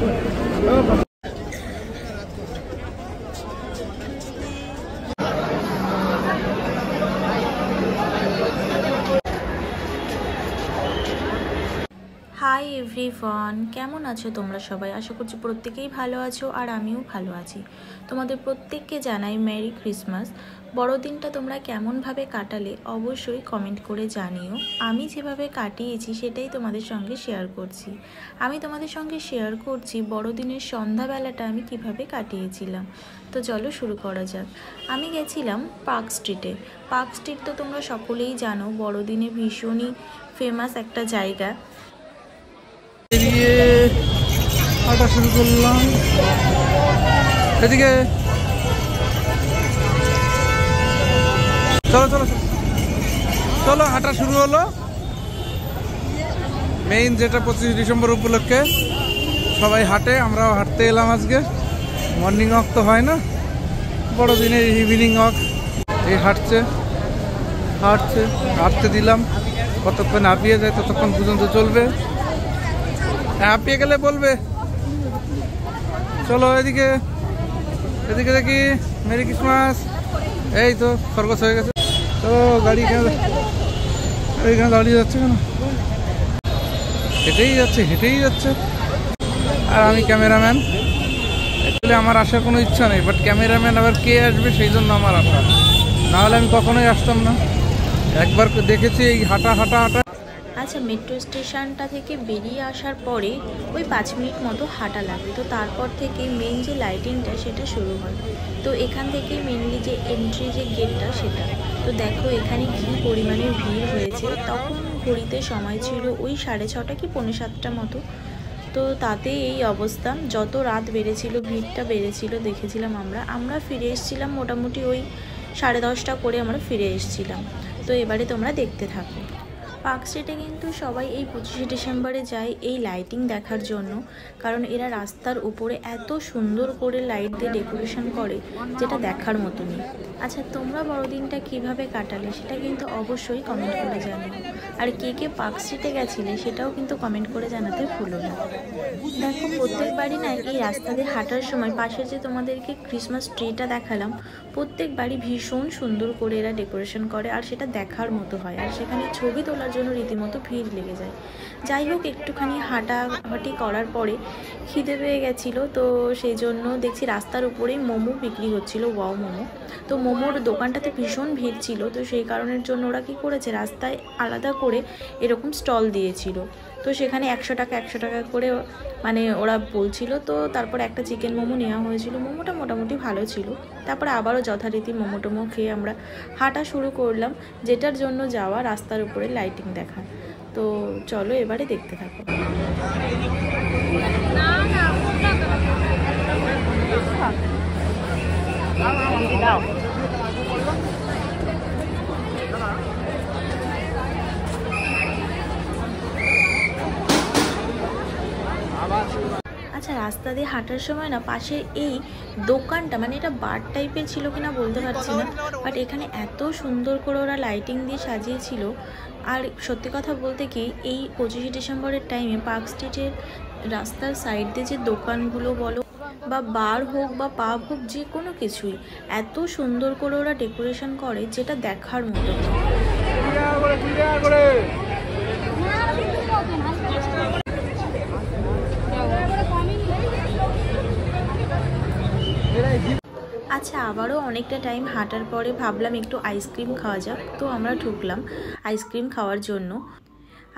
Hi everyone, কেমন আছো তোমরা সবাই? আশা করছি প্রত্যেকেই ভালো আছো আর আমিও ভালো আছি। তোমাদের প্রত্যেককে জানাই মেরি ক্রিসমাস। বড়দিনটা তোমরা কেমনভাবে কাটালে অবশ্যই কমেন্ট করে জানিও। আমি যেভাবে কাটিয়েছি সেটাই তোমাদের সঙ্গে শেয়ার করছি। আমি তোমাদের সঙ্গে শেয়ার করছি বড়দিনের সন্ধ্যাবেলাটা আমি কিভাবে কাটিয়েছিলাম। তো চলো শুরু করা যাক। আমি গেছিলাম পার্ক স্ট্রিটে। পার্ক স্ট্রিট তো তোমরা সকলেই জানো বড়দিনে ভীষণই ফেমাস একটা জায়গা। হাঁটা শুরু করলাম, এদিকে চলো চলো চলো হাঁটা শুরু হলো। মেইন যেটা 25 ডিসেম্বর উপলক্ষে সবাই হাঁটে, আমরাও হাঁটতে এলাম আজকে। মর্নিং ওয়াক তো হয় না, বড়দিনের ইভিনিং ওয়াক। এই হাঁটছে হাঁটছে হাঁটতে দিলাম, কতক্ষণ হাঁপিয়ে যায় ততক্ষণ পর্যন্ত চলবে। হাঁপিয়ে গেলে বলবে। চলো এদিকে এদিকে দেখি, মেরি ক্রিসমাস। এই তো খরগোশ হয়ে গেছে। তো গাড়ি এইখানে দাঁড়িয়ে যাচ্ছে কেন? হেঁটেই যাচ্ছে। আর আমি ক্যামেরাম্যান। অ্যাকচুয়ালি আমার আসার কোনো ইচ্ছা নেই, বাট ক্যামেরাম্যান আবার কে আসবে সেই জন্য আমার আসা, নাহলে আমি কখনোই আসতাম না। একবার দেখেছি এই হাঁটা। আচ্ছা, মেট্রো স্টেশনটা থেকে বেরিয়ে আসার পরে ওই 5 মিনিট মতো হাঁটা লাগে। তো তারপর থেকে মেন যে লাইটিংটা সেটা শুরু হয়। তো এখান থেকে মেনলি যে এন্ট্রি যে গেটটা সেটা। তো দেখো এখানে কী পরিমাণে ভিড় হয়েছে। তখন ঘড়িতে সময় ছিল ওই 6:30 কি 6:45 মতো। তো তাতে এই অবস্থা, যত রাত বেড়েছিল ভিড়টা বেড়েছিল। দেখেছিলাম আমরা ফিরে এসেছিলাম মোটামুটি ওই 10:30 করে আমরা ফিরে এসেছিলাম। তো এবারে তোমরা দেখতে থাকো। পার্ক স্ট্রিটে কিন্তু সবাই এই 25 ডিসেম্বরে যায় এই লাইটিং দেখার জন্য, কারণ এরা রাস্তার উপরে এত সুন্দর করে লাইট দিয়ে ডেকোরেশন করে যেটা দেখার মতনই। আচ্ছা, তোমরা বড়দিনটা কিভাবে কাটালে সেটা কিন্তু অবশ্যই কমেন্ট করে জানিও। আর কে পার্ক স্ট্রিটে গেছিলে সেটাও কিন্তু কমেন্ট করে জানাতে ভুলো না। দেখো প্রত্যেকবারই না এই রাস্তা দিয়ে হাঁটার সময় পাশে যে তোমাদেরকে ক্রিসমাস ট্রিটা দেখালাম, প্রত্যেকবারই ভীষণ সুন্দর করে এরা ডেকোরেশন করে আর সেটা দেখার মতো হয়। আর সেখানে ছবি তোলার জন্য রীতিমতো ভিড় লেগে যায়। যাই হোক, একটুখানি হাঁটাহাঁটি করার পরে খিদে পেয়ে গেছিলো, তো সেই জন্য দেখছি রাস্তার উপরেই মোমো বিক্রি হচ্ছিলো, ওয়াও মোমো। তো মোমোর দোকানটাতে ভীষণ ভিড় ছিল, তো সেই কারণের জন্য ওরা কী করেছে, রাস্তায় আলাদা করে এরকম স্টল দিয়েছিল। তো সেখানে 100 টাকা করে মানে ওরা বলছিল। তো তারপর একটা চিকেন মোমো নেওয়া হয়েছিল, মোমোটা মোটামুটি ভালো ছিল। তারপরে আবারও যথারীতি মোমো টোমো খেয়ে আমরা হাঁটা শুরু করলাম, যেটার জন্য যাওয়া রাস্তার উপরে লাইটিং দেখা। তো চলো এবারে দেখতে থাকো। আচ্ছা, রাস্তা দিয়ে হাঁটার সময় না পাশে এই দোকানটা, মানে এটা বার টাইপের ছিল কিনা বলতে পারছি না, বাট এখানে এত সুন্দর করে ওরা লাইটিং দিয়ে সাজিয়েছিল। আর সত্যি কথা বলতে কি, এই 25 ডিসেম্বরের টাইমে পার্ক স্ট্রিটের রাস্তার সাইড দিয়ে যে দোকানগুলো বলো বা বার হোক বা পাব হোক, যে কোনো কিছুই এত সুন্দর করে ওরা ডেকোরেশন করে যেটা দেখার মতো। আচ্ছা, আবারও অনেকটা টাইম হাঁটার পরে ভাবলাম একটু আইসক্রিম খাওয়া যাক। তো আমরা ঢুকলাম আইসক্রিম খাওয়ার জন্য।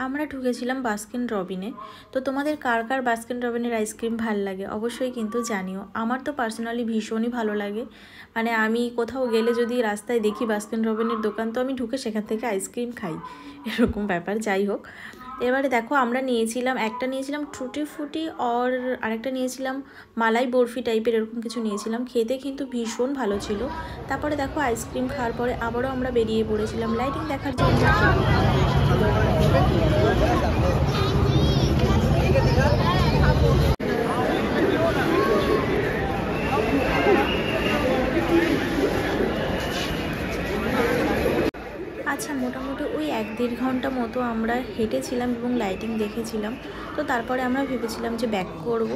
আমরা ঢুকেছিলাম বাস্কিন রবিনে। তো তোমাদের কার কার বাস্কিন রবিনের আইসক্রিম ভালো লাগে অবশ্যই কিন্তু জানিও। আমার তো পার্সোনালি ভীষণই ভালো লাগে। মানে আমি কোথাও গেলে যদি রাস্তায় দেখি বাস্কিন রবিনের দোকান, তো আমি ঢুকে সেখান থেকে আইসক্রিম খাই, এরকম ব্যাপার। যাই হোক, এবারে দেখো আমরা একটা নিয়েছিলাম টুটি ফুটি, আর আরেকটা নিয়েছিলাম মালাই বরফি টাইপের, এরকম কিছু নিয়েছিলাম। খেতে কিন্তু ভীষণ ভালো ছিল। তারপরে দেখো আইসক্রিম খাওয়ার পরে আবারও আমরা বেরিয়ে পড়েছিলাম লাইটিং দেখার জন্য। আচ্ছা, মোটামুটি ওই 1-1.5 ঘন্টা মতো আমরা হেঁটেছিলাম এবং লাইটিং দেখেছিলাম। তো তারপরে আমরা ভেবেছিলাম যে ব্যাক করব।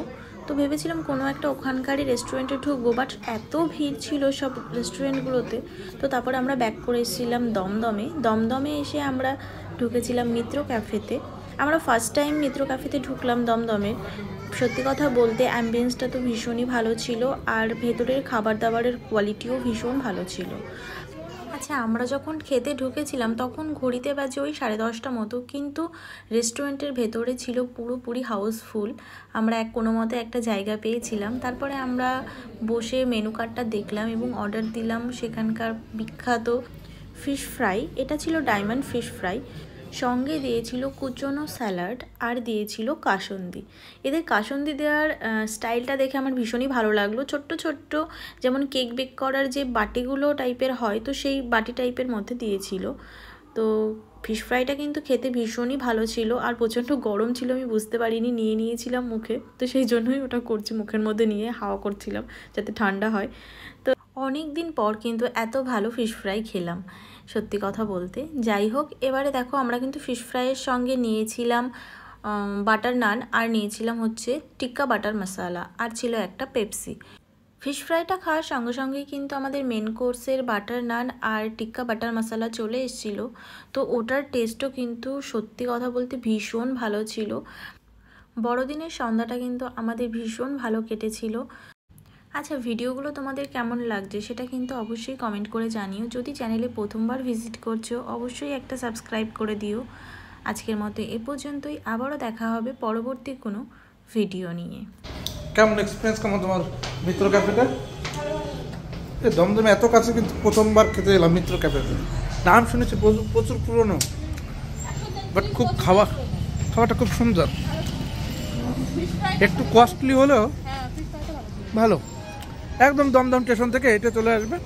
তো ভেবেছিলাম কোনো একটা ওখানকারই রেস্টুরেন্টে ঢুকবো, বাট এত ভিড় ছিল সব রেস্টুরেন্টগুলোতে। তো তারপরে আমরা ব্যাক করে এসেছিলাম দমদমে এসে আমরা ঢুকেছিলাম মিত্র ক্যাফেতে। আমরা ফার্স্ট টাইম মিত্র ক্যাফেতে ঢুকলাম দমদমের। সত্যি কথা বলতে অ্যাম্বিয়েন্সটা তো ভীষণই ভালো ছিল, আর ভেতরের খাবার দাবারের কোয়ালিটিও ভীষণ ভালো ছিল। আচ্ছা, আমরা যখন খেতে ঢুকেছিলাম তখন ঘড়িতে বাজে ওই 10:30 মতো, কিন্তু রেস্টুরেন্টের ভেতরে ছিল পুরোপুরি হাউসফুল। আমরা কোনো মতে একটা জায়গা পেয়েছিলাম। তারপরে আমরা বসে মেনু কার্ডটা দেখলাম এবং অর্ডার দিলাম সেখানকার বিখ্যাত ফিশ ফ্রাই। এটা ছিল ডায়মন্ড ফিশ ফ্রাই, সঙ্গে দিয়েছিল কুচনো স্যালাড আর দিয়েছিল কাসুন্দি। এদের কাসুন্দি দেওয়ার স্টাইলটা দেখে আমার ভীষণই ভালো লাগলো। ছোট্ট ছোট্ট যেমন কেক বেক করার যে বাটিগুলো টাইপের হয়, তো সেই বাটি টাইপের মধ্যে দিয়েছিল। তো ফিশ ফ্রাইটা কিন্তু খেতে ভীষণই ভালো ছিল, আর প্রচণ্ড গরম ছিল, আমি বুঝতে পারিনি, নিয়েছিলাম মুখে, তো সেই জন্যই ওটা করছি, মুখের মধ্যে নিয়ে হাওয়া করছিলাম যাতে ঠান্ডা হয়। তো অনেক দিন পর কিন্তু এত ভালো ফিশ ফ্রাই খেলাম, সত্যি কথা বলতে। যাই হোক, এবারে দেখো আমরা কিন্তু ফিশ ফ্রাইয়ের সঙ্গে নিয়েছিলাম বাটার নান, আর নিয়েছিলাম হচ্ছে টিক্কা বাটার মশালা, আর ছিল একটা পেপসি। ফিশ ফ্রাইটা খাওয়ার সঙ্গে সঙ্গেই কিন্তু আমাদের মেন কোর্সের বাটার নান আর টিক্কা বাটার মশালা চলে এসেছিলো। তো ওটার টেস্টও কিন্তু সত্যি কথা বলতে ভীষণ ভালো ছিল। বড়দিনের সন্ধ্যাটা কিন্তু আমাদের ভীষণ ভালো কেটেছিল। আচ্ছা, ভিডিওগুলো তোমাদের কেমন লাগছে সেটা কিন্তু অবশ্যই কমেন্ট করে জানিও। যদি চ্যানেলে প্রথমবার ভিজিট করছো অবশ্যই একটা সাবস্ক্রাইব করে দিও। আজকের মতো এ পর্যন্তই, আবারও দেখা হবে পরবর্তী কোনো ভিডিও নিয়ে। কেমন এক্সপিরিয়েন্স কেমন তোমার মিত্র ক্যাফেতে? দমদমে এত কাছে কিন্তু প্রথমবার খেতে এলাম মিত্র ক্যাফেতে। নাম শুনেছি প্রচুর পুরনো, বাট খুব খাওয়াটা খুব সুন্দর। একটু কস্টলি হলেও ভালো। একদম দমদম স্টেশন থেকে এটা চলে আসবে।